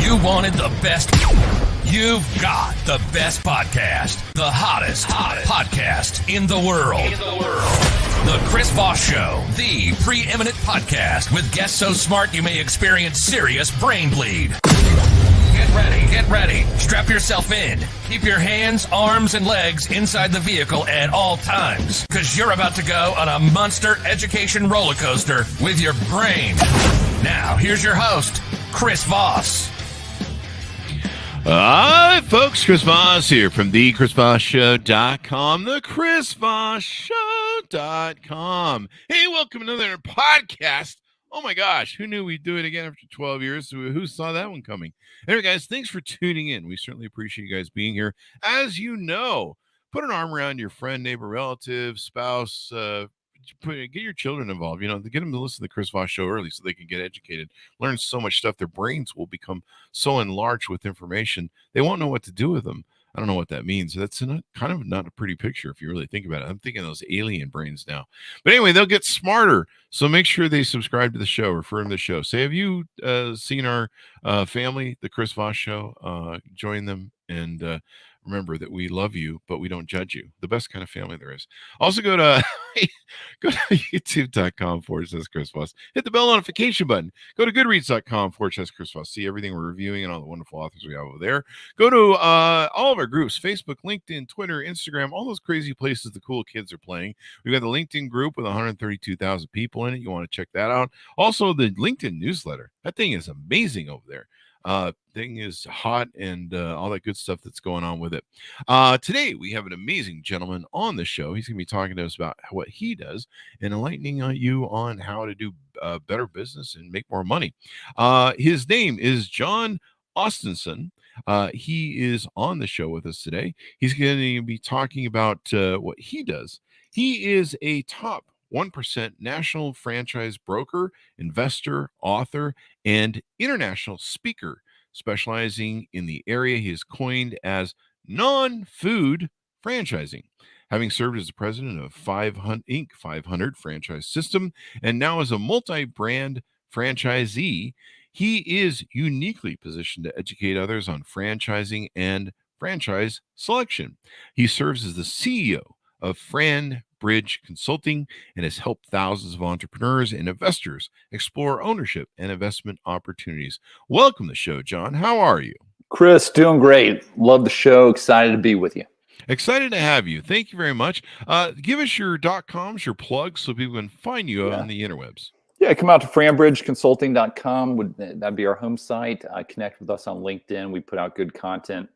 You wanted the best. You've got the best podcast, the hottest podcast in the world. The Chris Voss Show, the preeminent podcast with guests so smart you may experience serious brain bleed. Get ready. Strap yourself in. Keep your hands, arms, and legs inside the vehicle at all times, because you're about to go on a monster education roller coaster with your brain. Now, here's your host, Chris Voss. Hi, folks. Chris Voss here from the ChrisVossShow.com, the ChrisVossShow.com. Hey, welcome to another podcast. Oh, my gosh. Who knew we'd do it again after 12 years? Who saw that one coming? Anyway, guys, thanks for tuning in. We certainly appreciate you guys being here. As you know, put an arm around your friend, neighbor, relative, spouse, get your children involved, get them to listen to the Chris Voss Show early so they can get educated, learn so much stuff. Their brains will become so enlarged with information, they won't know what to do with them. I don't know what that means. That's kind of not a pretty picture if you really think about it. I'm thinking of those alien brains now. But anyway, they'll get smarter. So make sure they subscribe to the show, refer them to the show. Say, have you seen our family, the Chris Voss Show? Join them and remember that we love you, but we don't judge you. The best kind of family there is. Also, go to youtube.com/Chris Voss. Hit the bell notification button. Go to goodreads.com/Chris Voss. See everything we're reviewing and all the wonderful authors we have over there. Go to all of our groups, Facebook, LinkedIn, Twitter, Instagram, all those crazy places the cool kids are playing. We've got the LinkedIn group with 132,000 people in it. You want to check that out. Also, the LinkedIn newsletter. That thing is amazing over there. Thing is hot and all that good stuff that's going on with it. Today we have an amazing gentleman on the show. He's going to be talking to us about what he does and enlightening you on how to do better business and make more money. His name is John Ostenson. He is on the show with us today. He's going to be talking about what he does. He is a top 1% national franchise broker, investor, author, and international speaker, specializing in the area he has coined as non-food franchising. Having served as the president of Inc. 500 franchise system and now as a multi-brand franchisee, he is uniquely positioned to educate others on franchising and franchise selection. He serves as the CEO of Franbridge Consulting and has helped thousands of entrepreneurs and investors explore ownership and investment opportunities. Welcome to the show, John. How are you? Chris, doing great. Love the show. Excited to be with you. Excited to have you. Thank you very much. Give us your .coms, your plugs, so people can find you on the interwebs. Yeah, come out to FranbridgeConsulting.com. That'd be our home site. Connect with us on LinkedIn. We put out good content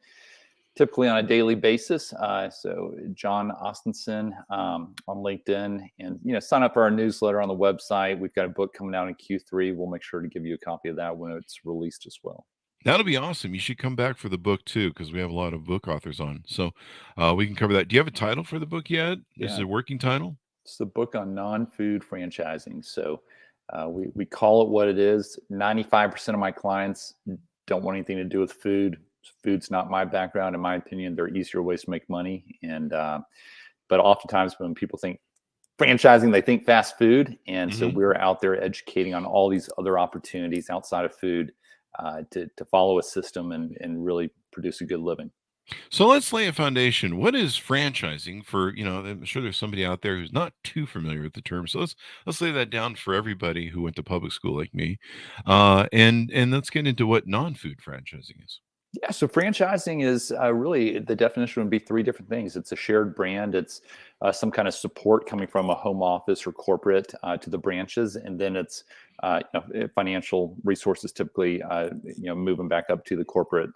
typically on a daily basis. So John Ostenson on LinkedIn, and sign up for our newsletter on the website. We've got a book coming out in Q3. We'll make sure to give you a copy of that when it's released as well. That'll be awesome. You should come back for the book too, because we have a lot of book authors on. So we can cover that. Do you have a title for the book yet? Yeah. Is it a working title? It's the book on non-food franchising. So we call it what it is. 95% of my clients don't want anything to do with food. Food's not my background. In my opinion, there are easier ways to make money. And but oftentimes when people think franchising, they think fast food. And so we're out there educating on all these other opportunities outside of food to follow a system and really produce a good living. So let's lay a foundation. What is franchising for, I'm sure there's somebody out there who's not too familiar with the term. So let's lay that down for everybody who went to public school like me. And let's get into what non-food franchising is. Yeah, so franchising is really, the definition would be three different things. It's a shared brand. It's some kind of support coming from a home office or corporate to the branches. And then it's financial resources, typically, moving back up to the corporate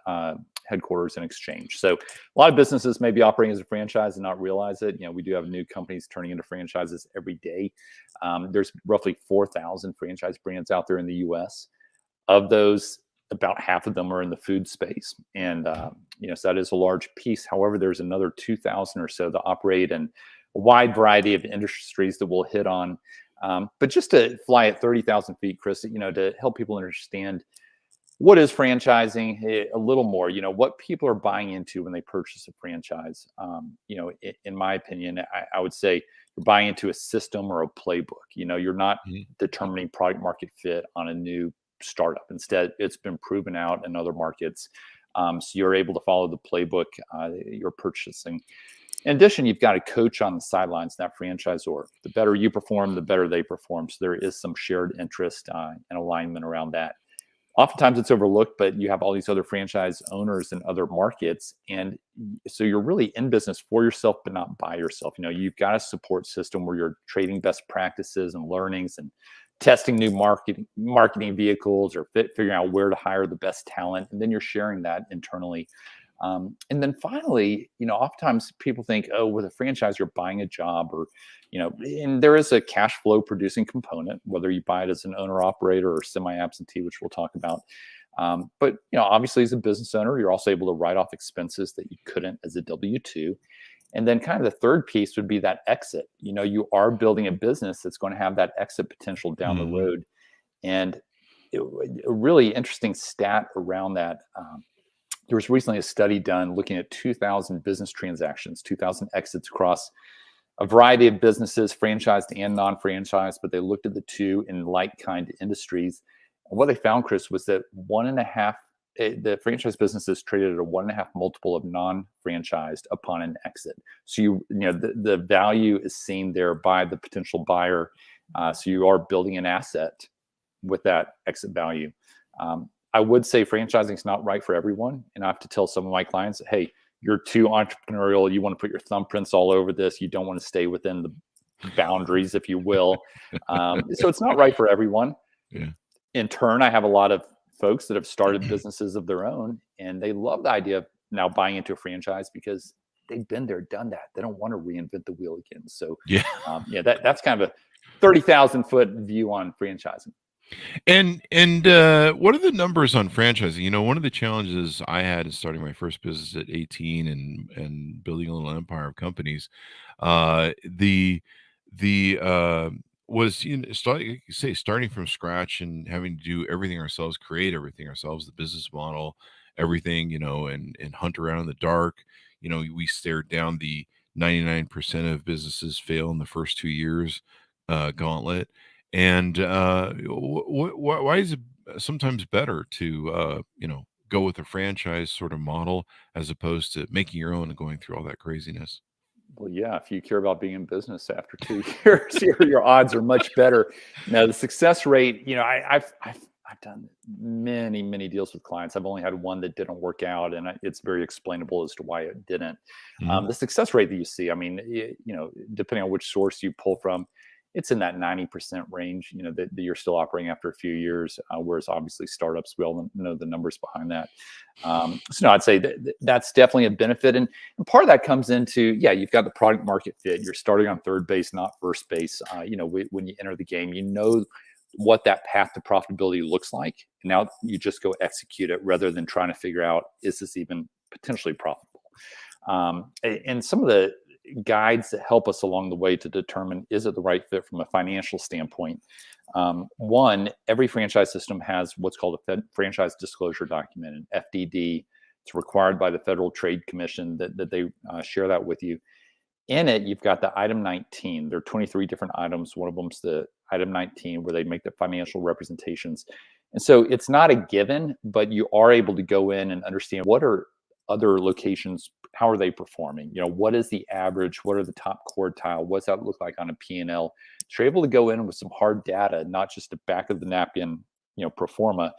headquarters and exchange. So a lot of businesses may be operating as a franchise and not realize it. We do have new companies turning into franchises every day. There's roughly 4,000 franchise brands out there in the U.S. Of those, about half of them are in the food space. And, so that is a large piece. However, there's another 2,000 or so that operate in a wide variety of industries that we'll hit on. But just to fly at 30,000 feet, Chris, to help people understand what is franchising a little more, what people are buying into when they purchase a franchise. In my opinion, I would say you're buying into a system or a playbook. You're not determining product market fit on a new startup. Instead, it's been proven out in other markets. So you're able to follow the playbook you're purchasing. In addition, you've got a coach on the sidelines, that franchisor. The better you perform, the better they perform. So there is some shared interest and alignment around that. Oftentimes it's overlooked, but you have all these other franchise owners in other markets. And so you're really in business for yourself, but not by yourself. You've got a support system where you're trading best practices and learnings and testing new marketing vehicles or figuring out where to hire the best talent. And then you're sharing that internally. And then finally, oftentimes people think, oh, with a franchise, you're buying a job or, and there is a cash flow producing component, whether you buy it as an owner operator or semi-absentee, which we'll talk about. But, obviously as a business owner, you're also able to write off expenses that you couldn't as a W-2. And then kind of the third piece would be that exit. You are building a business that's going to have that exit potential down the road. And a really interesting stat around that, there was recently a study done looking at 2,000 business transactions, 2,000 exits across a variety of businesses, franchised and non-franchised, but they looked at the two in like-kind industries. And what they found, Chris, was that the franchise businesses traded at a 1.5 multiple of non-franchised upon an exit. So the value is seen there by the potential buyer. So you are building an asset with that exit value. I would say franchising is not right for everyone. And I have to tell some of my clients, hey, you're too entrepreneurial. You want to put your thumbprints all over this. You don't want to stay within the boundaries, if you will. So it's not right for everyone. Yeah. In turn, I have a lot of folks that have started businesses of their own, and they love the idea of now buying into a franchise because they've been there, done that. They don't want to reinvent the wheel again. So that's kind of a 30,000 foot view on franchising. And what are the numbers on franchising? One of the challenges I had in starting my first business at 18 and building a little empire of companies, was starting from scratch and having to do everything ourselves, create everything ourselves, the business model, everything, and hunt around in the dark. We stared down the 99% of businesses fail in the first 2 years gauntlet. And why is it sometimes better to go with a franchise sort of model as opposed to making your own and going through all that craziness? Well, yeah, if you care about being in business after 2 years, your odds are much better. Now, the success rate, I've done many deals with clients. I've only had one that didn't work out, and it's very explainable as to why it didn't. The success rate that you see, depending on which source you pull from, it's in that 90% range, that you're still operating after a few years, whereas obviously startups, we all know the numbers behind that. So I'd say that's definitely a benefit. And part of that comes into, you've got the product market fit. You're starting on third base, not first base. When you enter the game, what that path to profitability looks like. And now you just go execute it rather than trying to figure out, is this even potentially profitable? And some of the guides that help us along the way to determine, is it the right fit from a financial standpoint? One, every franchise system has what's called a franchise disclosure document, an FDD. It's required by the Federal Trade Commission that they share that with you. In it, you've got the item 19. There are 23 different items. One of them's the item 19, where they make the financial representations. And so it's not a given, but you are able to go in and understand what are other locations, how are they performing? What is the average? What are the top quartile? What's that look like on a P&L? So you're able to go in with some hard data, not just a back of the napkin, pro forma.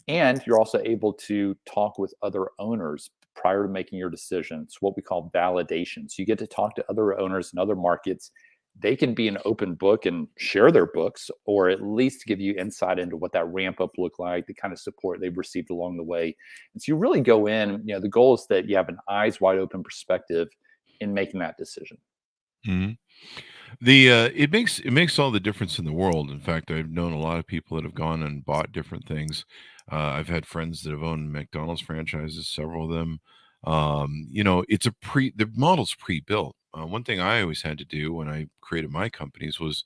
And you're also able to talk with other owners prior to making your decision. It's what we call validation. So you get to talk to other owners in other markets. They can be an open book and share their books, or at least give you insight into what that ramp up looked like, the kind of support they've received along the way. And so you really go in, the goal is that you have an eyes wide open perspective in making that decision. Mm-hmm. It makes all the difference in the world. In fact, I've known a lot of people that have gone and bought different things. I've had friends that have owned McDonald's franchises, several of them. The model's pre-built. One thing I always had to do when I created my companies was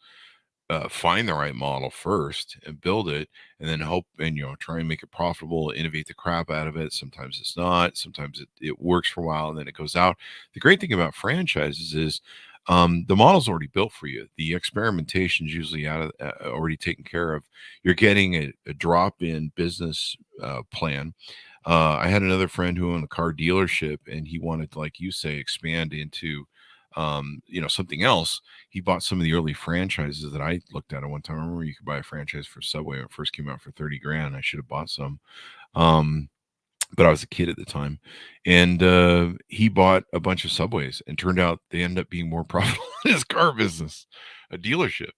find the right model first and build it, and then hope and try and make it profitable, innovate the crap out of it. Sometimes it's not. Sometimes it works for a while and then it goes out. The great thing about franchises is The model's already built for you. The experimentation is usually out of already taken care of. You're getting a drop in business plan. I had another friend who owned a car dealership, and he wanted to, like you say, expand into something else. He bought some of the early franchises that I looked at one time. I remember you could buy a franchise for Subway when it first came out for 30 grand. I should have bought some. But I was a kid at the time, and he bought a bunch of Subways, and turned out they ended up being more profitable in his car business, a dealership.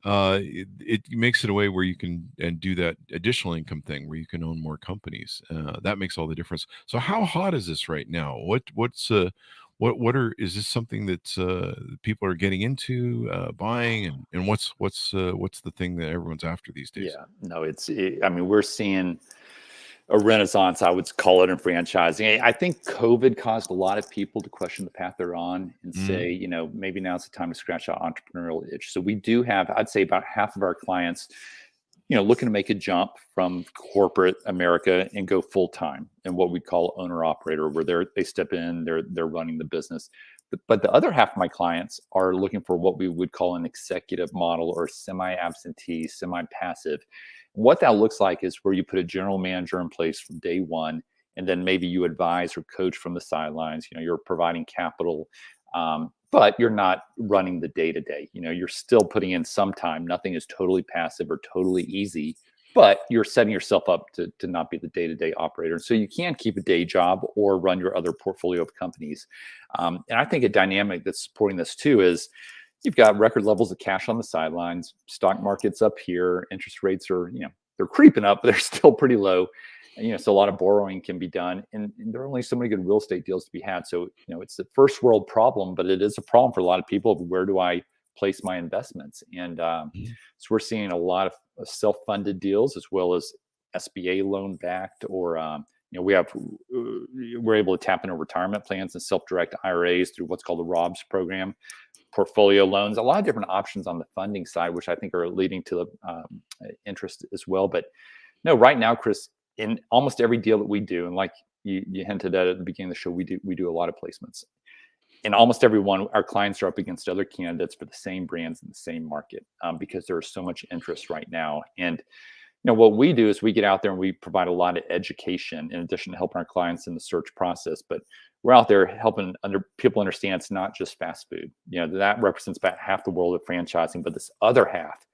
It makes it a way where you can and do that additional income thing where you can own more companies. That makes all the difference. So how hot is this right now? Is this something that people are getting into buying, and what's the thing that everyone's after these days? Yeah, no, I mean, we're seeing a renaissance, I would call it, in franchising. I think COVID caused a lot of people to question the path they're on and say, maybe now's the time to scratch that entrepreneurial itch. So we do have, I'd say, about half of our clients, looking to make a jump from corporate America and go full time in what we call owner operator, where they step in, they're running the business. But the other half of my clients are looking for what we would call an executive model, or semi-absentee, semi-passive. What that looks like is where you put a general manager in place from day one, and then maybe you advise or coach from the sidelines. You're providing capital, but you're not running the day-to-day. You're still putting in some time. Nothing is totally passive or totally easy, but you're setting yourself up to not be the day-to-day operator. So you can keep a day job or run your other portfolio of companies. And I think a dynamic that's supporting this too is you've got record levels of cash on the sidelines, stock market's up here, interest rates are, they're creeping up, but they're still pretty low. So a lot of borrowing can be done, and there are only so many good real estate deals to be had. So, it's a first world problem, but it is a problem for a lot of people. Where do I place my investments? And so we're seeing a lot of self-funded deals, as well as SBA loan backed, or we're able to tap into retirement plans and self-direct IRAs through what's called the ROBS program, portfolio loans, a lot of different options on the funding side, which I think are leading to the interest as well. But no, right now, Chris, in almost every deal that we do, and like you hinted at the beginning of the show, we do a lot of placements. In almost every one, our clients are up against other candidates for the same brands in the same market, because there is so much interest right now. And what we do is we get out there and we provide a lot of education in addition to helping our clients in the search process. But we're out there helping people understand it's not just fast food. That represents about half the world of franchising, but this other half,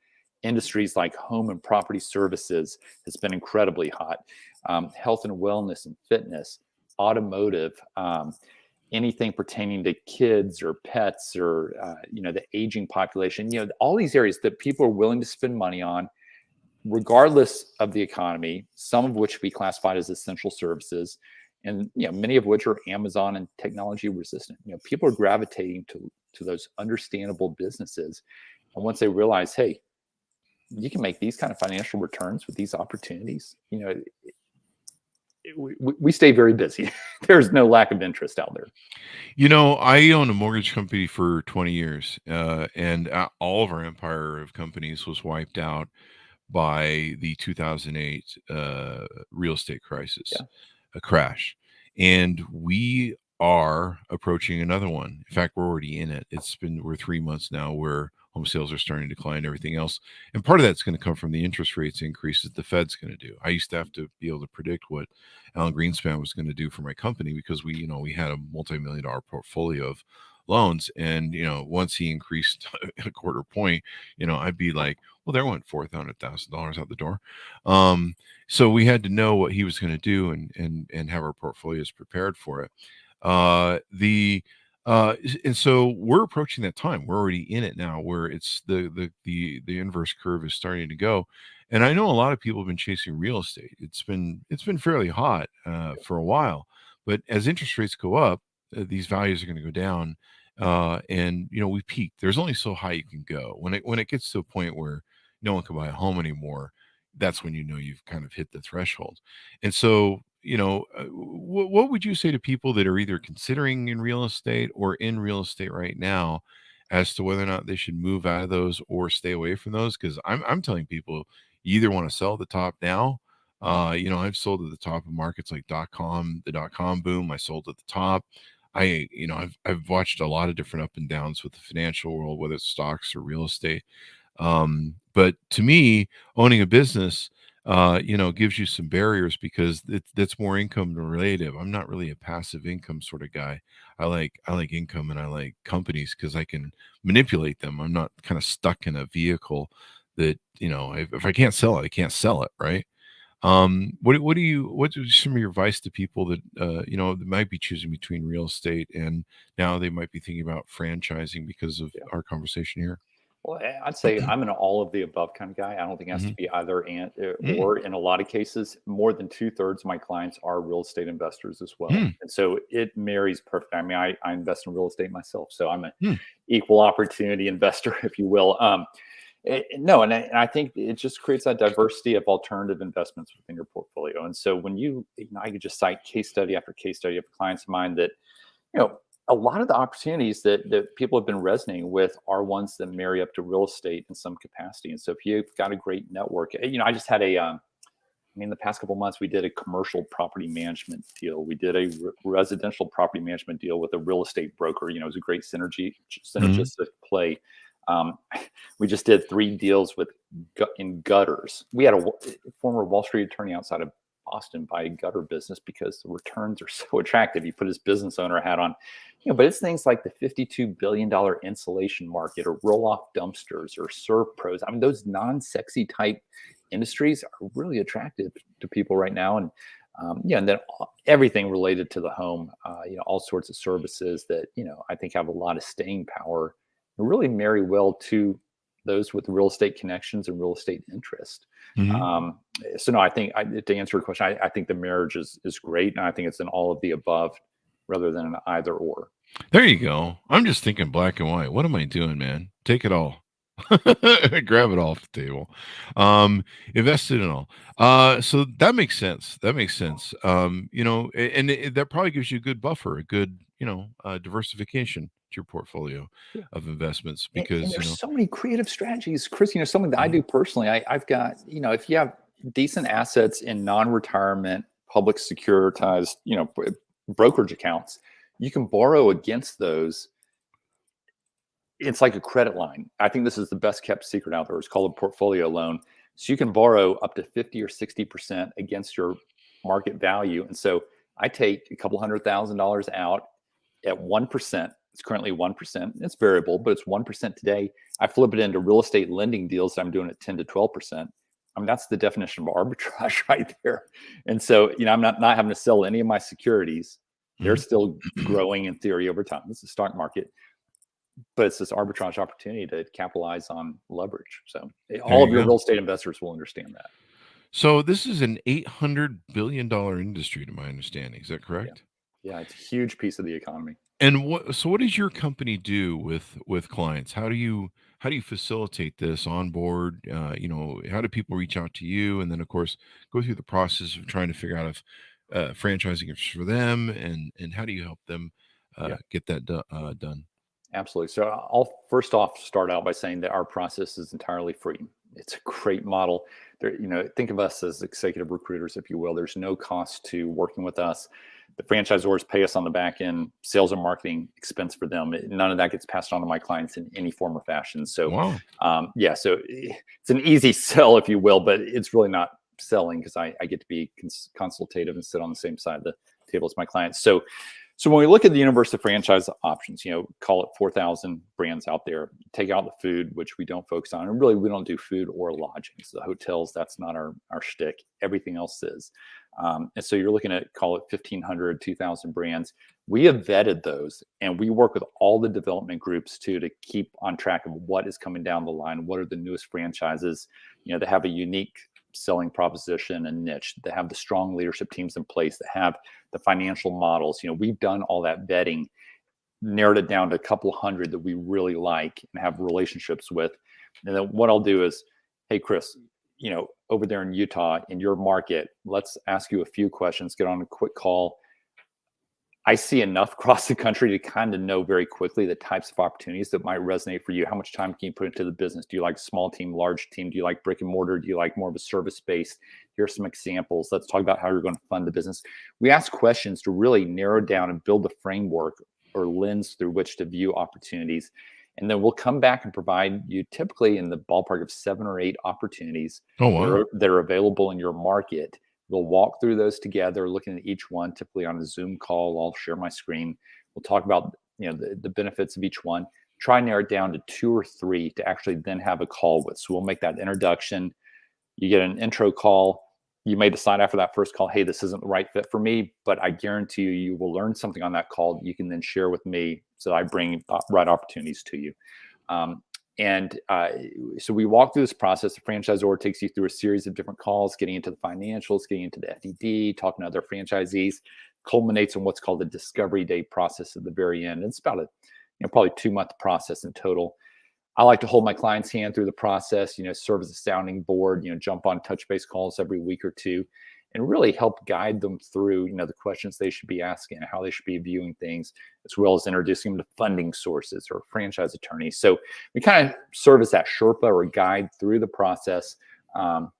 industries like home and property services, has been incredibly hot. Health and wellness and fitness, automotive, anything pertaining to kids or pets, or the aging population. All these areas that people are willing to spend money on, regardless of the economy. Some of which we classified as essential services, and many of which are Amazon and technology resistant. People are gravitating to those understandable businesses, and once they realize, hey, you can make these kind of financial returns with these opportunities, we stay very busy. There's no lack of interest out there. I owned a mortgage company for 20 years, and all of our empire of companies was wiped out by the 2008 real estate crisis, a crash. And we are approaching another one. In fact, we're already in it. We're 3 months now where home sales are starting to decline, everything else. And part of that's going to come from the interest rates increases the Fed's going to do. I used to have to be able to predict what Alan Greenspan was going to do for my company, because we had a multi-million-dollar portfolio of loans. And, once he increased a quarter point, I'd be like, well, there went $400,000 out the door. So we had to know what he was going to do and have our portfolios prepared for it. And so we're approaching that time. We're already in it now, where it's the inverse curve is starting to go. And I know a lot of people have been chasing real estate. It's been fairly hot for a while, but as interest rates go up, these values are going to go down. And we peaked. There's only so high you can go. When it gets to a point where no one can buy a home anymore, that's when you've kind of hit the threshold. And so what would you say to people that are either considering in real estate or in real estate right now, as to whether or not they should move out of those or stay away from those? Because I'm telling people, you either want to sell at the top now. I've sold at the top of markets like .com, the .com boom. I sold at the top. I've watched a lot of different up and downs with the financial world, whether it's stocks or real estate. But to me, owning a business, gives you some barriers because that's more income related. I'm not really a passive income sort of guy. I like income and I like companies because I can manipulate them. I'm not kind of stuck in a vehicle that, if I can't sell it, I can't sell it, right? What's some of your advice to people that that might be choosing between real estate and now they might be thinking about franchising because of our conversation here? Well, I'd say I'm an all of the above kind of guy. I don't think it has to Mhm. be either and Mm, or. In a lot of cases, more than 2/3 of my clients are real estate investors as well, mm, and so it marries perfect. I mean, I invest in real estate myself, so I'm an mm, equal opportunity investor, if you will. No, and I think it just creates that diversity of alternative investments within your portfolio. And so when I could just cite case study after case study of clients of mine that, you know, a lot of the opportunities that people have been resonating with are ones that marry up to real estate in some capacity. And so if you've got a great network, I just had the past couple of months, we did a commercial property management deal. We did a residential property management deal with a real estate broker. It was a great mm. synergistic play. Um, we just did 3 deals in gutters. We had a former Wall Street attorney outside of Boston buy a gutter business because the returns are so attractive. He put his business owner hat on, but it's things like the $52 billion insulation market or roll off dumpsters or serve pros. I mean, those non-sexy type industries are really attractive to people right now. And and then everything related to the home, all sorts of services that, I think have a lot of staying power and really marry well to those with real estate connections and real estate interest. Mhm. So no, I think to answer your question, I think the marriage is great. And I think it's an all of the above rather than an either or. There you go. I'm just thinking black and white. What am I doing, man? Take it all. Grab it off the table. Invest it in all. So that makes sense. That makes sense. That probably gives you a good buffer, a good, diversification to your portfolio Yeah. of investments And because, there's so many creative strategies, Chris. Something that I Mhm. do personally. I've got, if you have decent assets in non-retirement, public securitized, brokerage accounts, you can borrow against those. It's like a credit line. I think this is the best kept secret out there. It's called a portfolio loan. So you can borrow up to 50 or 60% against your market value. And so I take a couple $100,000 out at 1%. It's currently 1%. It's variable, but it's 1% today. I flip it into real estate lending deals that I'm doing at 10 to 12%. I mean, that's the definition of arbitrage right there. And so, I'm not having to sell any of my securities. They're Mhm. still growing in theory over time. It's the stock market, but it's this arbitrage opportunity to capitalize on leverage. So There all of you your go. real estate investors will understand that. So this is an $800 billion industry, to my understanding. Is that Yeah. correct? Yeah. It's a huge piece of the economy. And what does your company do with clients? How do you facilitate this on board? How do people reach out to you? And then of course go through the process of trying to figure out if franchising is for them and how do you help them Yeah. get that done? Absolutely. So I'll first off start out by saying that our process is entirely free. It's a great model. There, think of us as executive recruiters, if you will. There's no cost to working with us. The franchisors pay us on the back end, sales and marketing expense for them. None of that gets passed on to my clients in any form or fashion. So, Wow. so it's an easy sell, if you will, but it's really not selling because I get to be consultative and sit on the same side of the table as my clients. So when we look at the universe of franchise options, call it 4,000 brands out there, take out the food, which we don't focus on. And really, we don't do food or lodging. So the hotels, that's not our shtick. Everything else is. And so you're looking at, call it 1,500, 2,000 brands. We have vetted those and we work with all the development groups too, to keep on track of what is coming down the line. What are the newest franchises, that have a unique selling proposition and niche, that have the strong leadership teams in place, that have the financial models. We've done all that vetting, narrowed it down to a couple hundred that we really like and have relationships with. And then what I'll do is, hey, Chris, over there in Utah, in your market, let's ask you a few questions, get on a quick call. I see enough across the country to kind of know very quickly the types of opportunities that might resonate for you. How much time can you put into the business? Do you like small team, large team? Do you like brick and mortar? Do you like more of a service based? Here's some examples. Let's talk about how you're going to fund the business. We ask questions to really narrow down and build the framework or lens through which to view opportunities. And then we'll come back and provide you typically in the ballpark of 7 or 8 opportunities Oh, wow. that are available in your market. We'll walk through those together, looking at each one, typically on a Zoom call. I'll share my screen. We'll talk about the benefits of each one. Try and narrow it down to 2 or 3 to actually then have a call with. So we'll make that introduction. You get an intro call. You may decide after that first call, hey, this isn't the right fit for me, but I guarantee you will learn something on that call you can then share with me so I bring right opportunities to you. So we walk through this process. The franchisor takes you through a series of different calls, getting into the financials, getting into the FDD, talking to other franchisees, culminates in what's called the discovery day process at the very end. It's about a probably 2-month process in total. I like to hold my client's hand through the process, serve as a sounding board, jump on touch base calls every week or two, and really help guide them through, the questions they should be asking, how they should be viewing things, as well as introducing them to funding sources or franchise attorneys. So we kind of serve as that Sherpa or guide through the process. And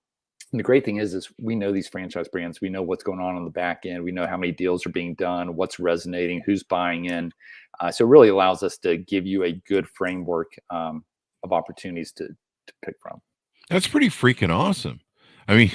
the great thing is we know these franchise brands. We know what's going on the back end. We know how many deals are being done, what's resonating, who's buying in. So it really allows us to give you a good framework of opportunities to pick from. That's pretty freaking awesome. I mean,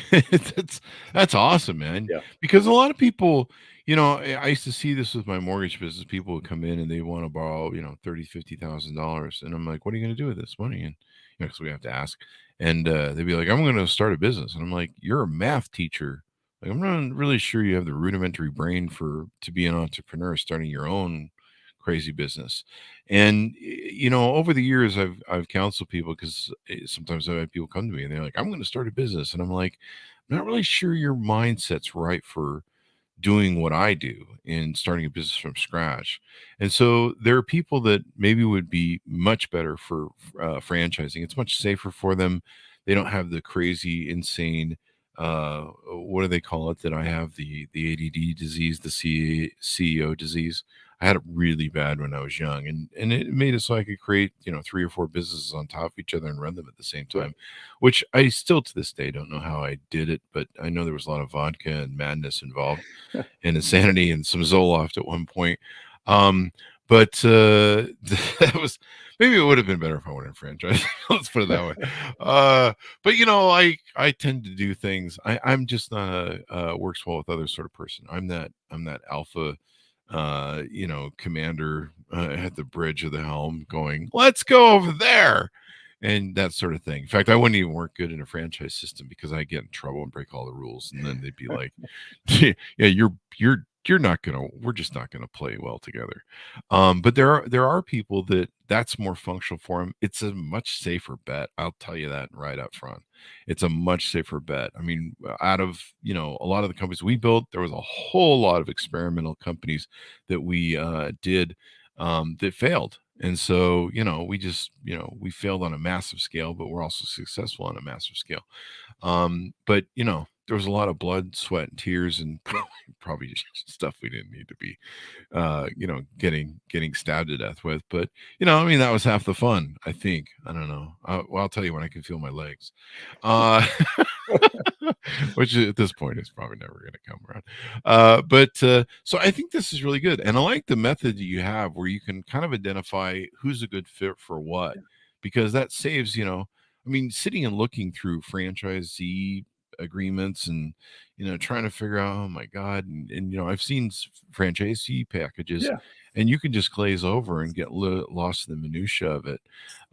that's awesome, man. Yeah. Because a lot of people, I used to see this with my mortgage business. People would come in and they want to borrow, $30,000-$50,000, and I'm like, "What are you going to do with this money?" And because we have to ask, and they'd be like, "I'm going to start a business," and I'm like, "You're a math teacher. Like, I'm not really sure you have the rudimentary brain to be an entrepreneur, starting your own crazy business." And over the years I've counseled people, because sometimes I've had people come to me and they're like, "I'm going to start a business," and I'm like, "I'm not really sure your mindset's right for doing what I do in starting a business from scratch." And so there are people that maybe would be much better for franchising. It's much safer for them. They don't have the crazy, insane, what do they call it, that I have, the ADD disease, the CEO disease. I had it really bad when I was young, and it made it so I could create 3 or 4 businesses on top of each other and run them at the same time, which I still to this day don't know how I did it, but I know there was a lot of vodka and madness involved and insanity and some Zoloft at one point. But that was, maybe it would have been better if I went in franchise. Let's put it that way. But I tend to do things. I'm just not a works well with others sort of person. I'm that alpha, commander at the bridge of the helm going, "Let's go over there," and that sort of thing. In fact, I wouldn't even work good in a franchise system because I get in trouble and break all the rules, and then they'd be like, "Yeah, we're just not gonna play well together." But there are people that's more functional for them. It's a much safer bet. I'll tell you that right up front. It's a much safer bet. I mean, out of a lot of the companies we built, there was a whole lot of experimental companies that we did that failed. And so, we failed on a massive scale, but we're also successful on a massive scale. But there was a lot of blood, sweat, and tears, and probably just stuff we didn't need to be, getting stabbed to death with. But that was half the fun, I think. I don't know. I'll tell you when I can feel my legs, which at this point is probably never going to come around. So I think this is really good, and I like the method that you have where you can kind of identify who's a good fit for what, because that saves, sitting and looking through franchisee agreements and trying to figure out, oh my god, and I've seen franchisee packages, and you can just glaze over and get lost in the minutia of it,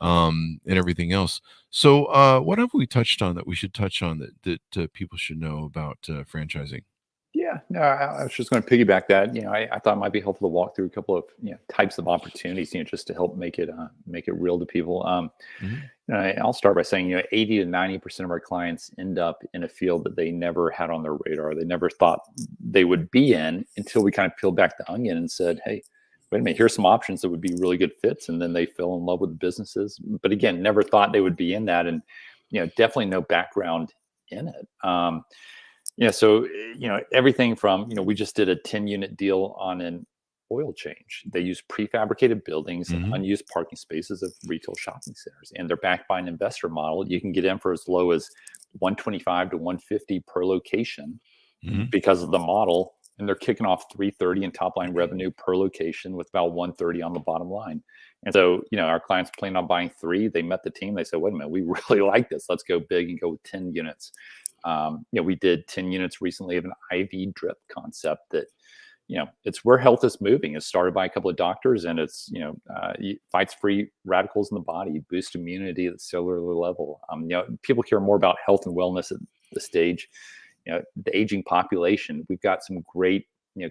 and everything else. So what have we touched on that we should touch on that people should know about franchising? Yeah, no, I was just going to piggyback that. I thought it might be helpful to walk through a couple of types of opportunities, just to help make it real to people. I'll start by saying 80 to 90% of our clients end up in a field that they never had on their radar. They never thought they would be in until we kind of peeled back the onion and said, "Hey, wait a minute, here's some options that would be really good fits," and then they fell in love with the businesses. But again, never thought they would be in that, and definitely no background in it. So everything from we just did a 10-unit deal on an oil change. They use prefabricated buildings and Mhm. unused parking spaces of retail shopping centers, and they're backed by an investor model. You can get in for as low as 125 to 150 per location Mhm. because of the model, and they're kicking off 330 in top line revenue per location with about 130 on the bottom line. And so, our clients plan on buying 3. They met the team. They said, wait a minute, we really like this. Let's go big and go with 10 units. We did 10 units recently of an IV drip concept that, it's where health is moving. It's started by a couple of doctors, and it's, fights free radicals in the body, boosts immunity at the cellular level. People care more about health and wellness at the stage. The aging population. We've got some great,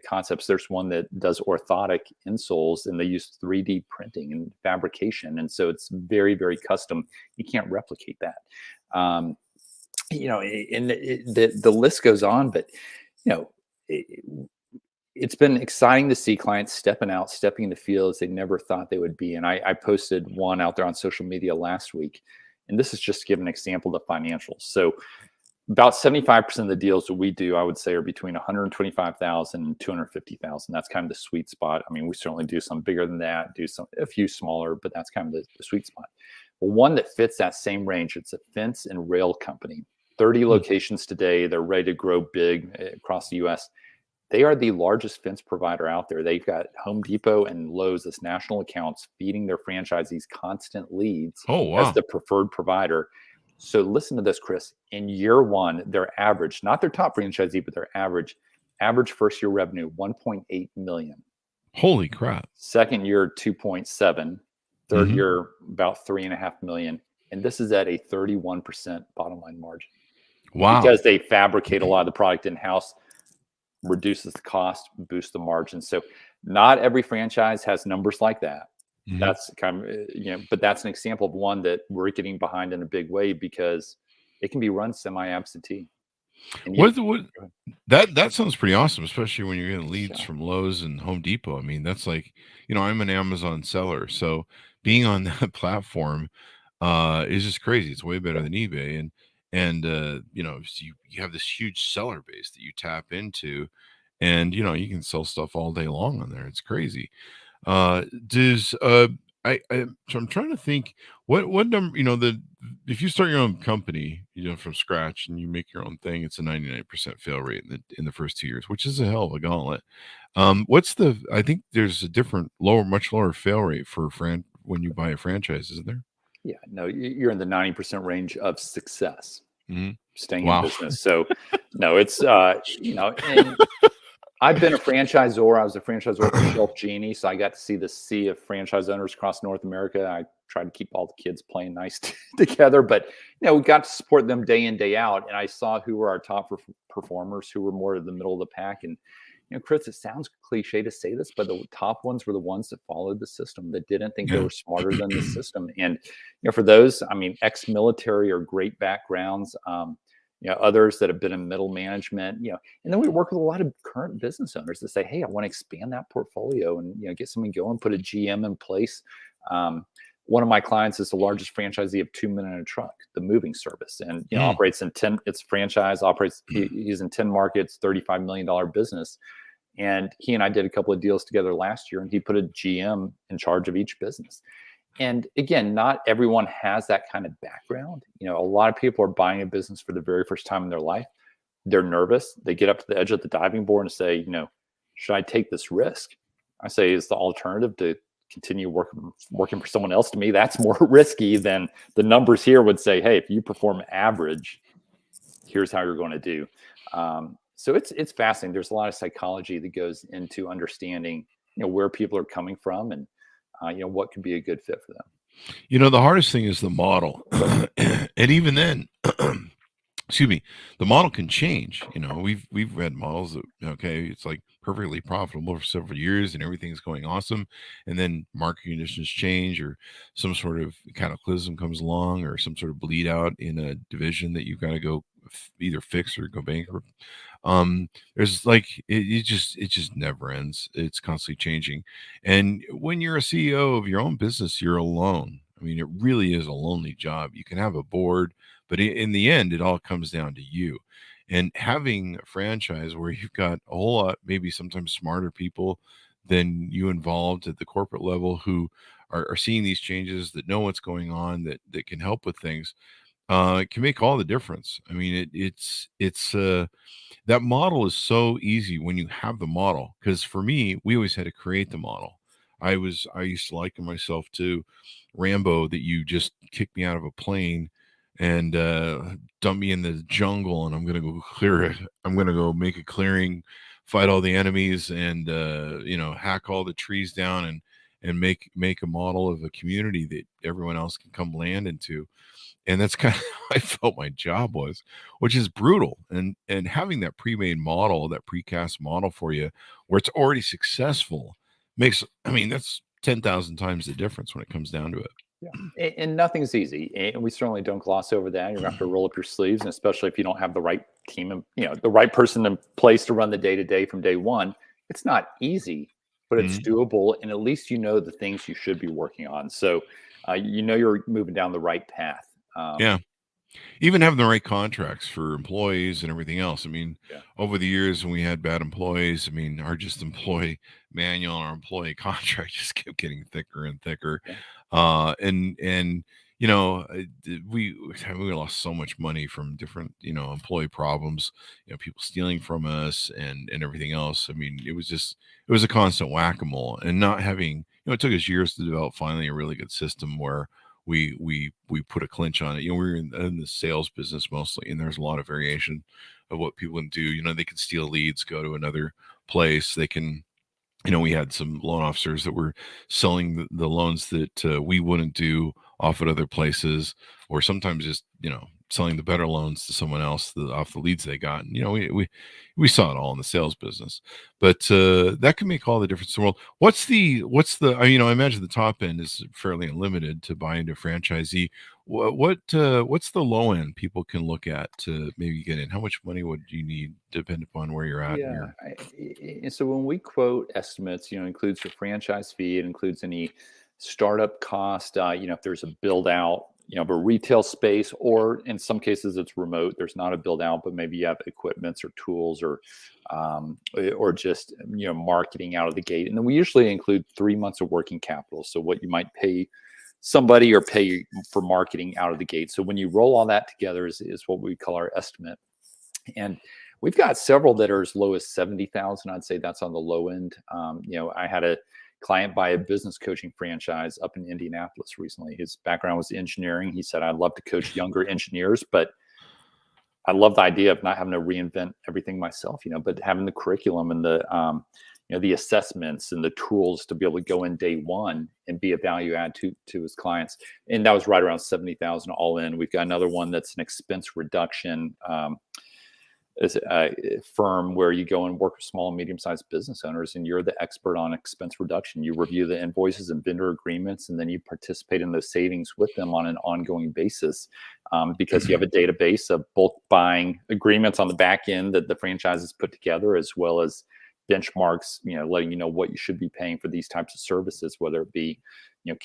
concepts. There's one that does orthotic insoles, and they use 3D printing and fabrication, and so it's very, very custom. You can't replicate that. And the list goes on, but it's been exciting to see clients stepping in the fields they never thought they would be. And I posted one out there on social media last week, and this is just to give an example of the financials. So about 75% of the deals that we do, I would say, are between 125,000 and 250,000. That's kind of the sweet spot. I mean, we certainly do some bigger than that, a few smaller, but that's kind of the sweet spot. Well, one that fits that same range, it's a fence and rail company. 30 locations today. They're ready to grow big across the U.S. They are the largest fence provider out there. They've got Home Depot and Lowe's as national accounts feeding their franchisees constant leads as the preferred provider. So listen to this, Chris. In year one, their average, not their top franchisee, but their average first year revenue, 1.8 million. Holy crap. Second year, 2.7. Third year, about 3.5 million. And this is at a 31% bottom line margin. Wow. Because they fabricate a lot of the product in-house, reduces the cost, boosts the margin. So not every franchise has numbers like that. That's kind of, but that's an example of one that we're getting behind in a big way because it can be run semi-absentee. That sounds pretty awesome, especially when you're getting leads from Lowe's and Home Depot. I mean, that's like, I'm an Amazon seller, so being on that platform is just crazy. It's way better than eBay, and so you have this huge seller base that you tap into, and you can sell stuff all day long on there. It's crazy. So I'm trying to think what number, if you start your own company, from scratch and you make your own thing, it's a 99% fail rate in the first 2 years, which is a hell of a gauntlet. I think there's a different much lower fail rate for when you buy a franchise, isn't there? Yeah, no, you're in the 90% range of success, staying in business. So no, it's, and I've been a franchisor. I was a franchisor for Shelf Genie, so I got to see the sea of franchise owners across North America. I tried to keep all the kids playing nice together, but we got to support them day in, day out. And I saw who were our top performers, who were more in the middle of the pack. And Chris, it sounds cliche to say this, but the top ones were the ones that followed the system, that didn't think they were smarter than the system. And for those, ex-military or great backgrounds. Others that have been in middle management, and then we work with a lot of current business owners that say, hey, I want to expand that portfolio and, get something going, put a GM in place. One of my clients is the largest franchisee of 2 Men in a Truck, the moving service, and, operates in 10, it's franchise, he's in 10 markets, $35 million business. And he and I did a couple of deals together last year, and he put a GM in charge of each business. And again, not everyone has that kind of background. A lot of people are buying a business for the very first time in their life. They're nervous. They get up to the edge of the diving board and say, should I take this risk? I say, is the alternative to continue working for someone else? To me, that's more risky than the numbers here would say, hey, if you perform average, here's how you're going to do. So it's fascinating. There's a lot of psychology that goes into understanding, where people are coming from and, what could be a good fit for them. The hardest thing is the model. And even then, excuse me, the model can change. We've read models that, it's like perfectly profitable for several years and everything's going awesome. And then market conditions change, or some sort of cataclysm comes along, or some sort of bleed out in a division that you've got to go either fix or go bankrupt. There's like, it just never ends. It's constantly changing. And when you're a CEO of your own business, you're alone. It really is a lonely job. You can have a board, but in the end, it all comes down to you. And having a franchise where you've got a whole lot, maybe sometimes smarter people than you involved at the corporate level who are seeing these changes, that know what's going on, that can help with things. It can make all the difference. I mean, it's that model is so easy when you have the model. Because for me, we always had to create the model. I used to liken myself to Rambo, that you just kick me out of a plane and dump me in the jungle, and I'm gonna go clear it. I'm gonna go make a clearing, fight all the enemies, and hack all the trees down, and make a model of a community that everyone else can come land into. And that's kind of how I felt my job was, which is brutal. And having that pre-made model, that precast model for you, where it's already successful, that's 10,000 times the difference when it comes down to it. Yeah. And nothing's easy. And we certainly don't gloss over that. You're going to have to roll up your sleeves, and especially if you don't have the right team and, the right person in place to run the day-to-day from day one. It's not easy, but it's doable. And at least the things you should be working on. So, you're moving down the right path. Yeah. Even having the right contracts for employees and everything else. I mean, over the years when we had bad employees, our just employee manual and our employee contract just kept getting thicker and thicker. Yeah. We lost so much money from different, employee problems, people stealing from us and everything else. It was a constant whack-a-mole, and not having, it took us years to develop finally a really good system where we put a clinch on it. We were in the sales business mostly, and there's a lot of variation of what people can do. They can steal leads, go to another place. They can, we had some loan officers that were selling the loans that we wouldn't do off at other places, or sometimes just, selling the better loans to someone else off the leads they got. And, we saw it all in the sales business, but that can make all the difference in the world. What's the, I imagine the top end is fairly unlimited to buy into franchisee. What's the low end people can look at to maybe get in? How much money would you need, depend upon where you're at? Yeah. So when we quote estimates, includes your franchise fee, it includes any startup cost, if there's a build out, of a retail space, or in some cases it's remote. There's not a build out, but maybe you have equipments or tools or just, marketing out of the gate. And then we usually include 3 months of working capital. So what you might pay somebody or pay for marketing out of the gate. So when you roll all that together is what we call our estimate. And we've got several that are as low as 70,000. I'd say that's on the low end. I had a client buy a business coaching franchise up in Indianapolis recently. His background was engineering. He said, I'd love to coach younger engineers, but I love the idea of not having to reinvent everything myself, but having the curriculum and the assessments and the tools to be able to go in day one and be a value add to his clients. And that was right around 70,000 all in. We've got another one that's an expense reduction is a firm where you go and work with small and medium-sized business owners, and you're the expert on expense reduction. You review the invoices and vendor agreements, and then you participate in those savings with them on an ongoing basis, because you have a database of bulk buying agreements on the back end that the franchises put together, as well as benchmarks, letting you know what you should be paying for these types of services, whether it be,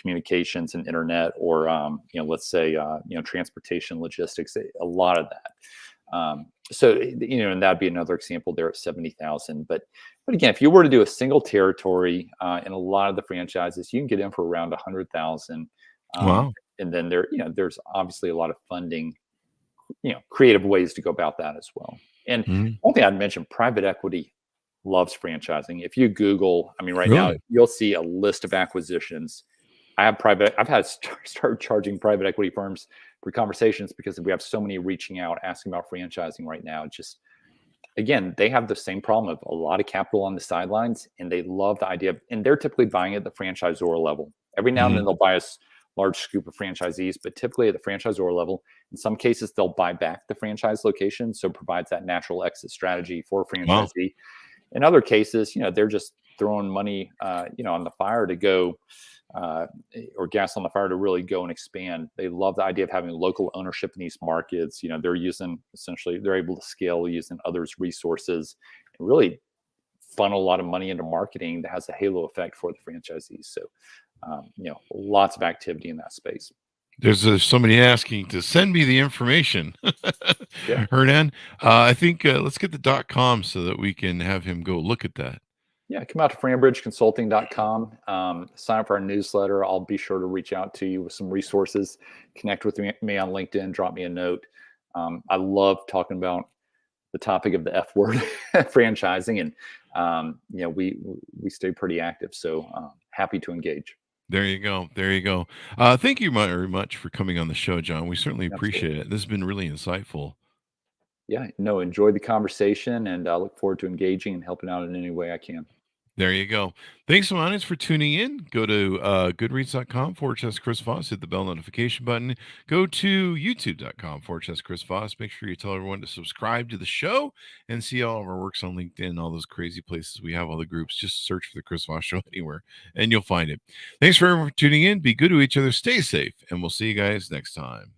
communications and internet, or, let's say, transportation, logistics, a lot of that. And that'd be another example there at 70,000. But again, if you were to do a single territory, in a lot of the franchises, you can get in for around 100,000. Wow. And then there's obviously a lot of funding, creative ways to go about that as well. And one thing I'd mention, private equity loves franchising. If you Google, right now, you'll see a list of acquisitions. I've had to start charging private equity firms for conversations because we have so many reaching out, asking about franchising right now. Just, again, they have the same problem of a lot of capital on the sidelines, and they love the idea of, and they're typically buying at the franchisor level. Every now and then they'll buy a large scoop of franchisees, but typically at the franchisor level. In some cases, they'll buy back the franchise location, so it provides that natural exit strategy for a franchisee. Wow. In other cases, they're just throwing money, on the fire to go, or gas on the fire to really go and expand. They love the idea of having local ownership in these markets. They're able to scale using others' resources and really funnel a lot of money into marketing that has a halo effect for the franchisees. So, lots of activity in that space. There's somebody asking to send me the information. Yeah. Hernan, I think let's get the .com so that we can have him go look at that. Yeah, come out to franbridgeconsulting.com. Sign up for our newsletter. I'll be sure to reach out to you with some resources. Connect with me on LinkedIn. Drop me a note. I love talking about the topic of the F word, franchising, and we stay pretty active. So happy to engage. There you go. There you go. Thank you very much for coming on the show, John. We certainly appreciate it. This has been really insightful. Yeah, no, enjoy the conversation, and I look forward to engaging and helping out in any way I can. There you go. Thanks so much for tuning in. Go to goodreads.com/Chris Voss. Hit the bell notification button. Go to youtube.com/Chris Voss. Make sure you tell everyone to subscribe to the show and see all of our works on LinkedIn, all those crazy places we have, all the groups. Just search for the Chris Voss Show anywhere and you'll find it. Thanks for everyone for tuning in. Be good to each other. Stay safe. And we'll see you guys next time.